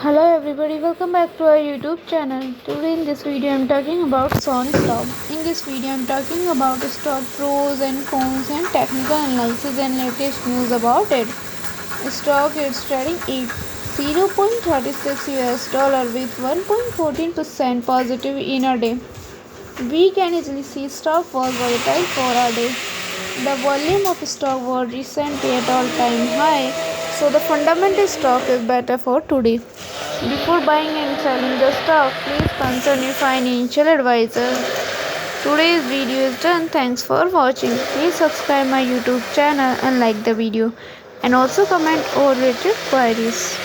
Hello everybody, welcome back to our YouTube channel. Today in this video I am talking about SONN stock. In this video I am talking about stock pros and cons and technical analysis and latest news about it. Stock is trading at 0.36 US dollar with 1.14% positive in a day. We can easily see stock was volatile for a day. The volume of stock was recently at all-time high, so the fundamental stock is better for today. Before buying and selling the stock, please consult your financial advisor. Today's video is done. Thanks for watching. Please subscribe my YouTube channel and like the video, and also comment or related queries.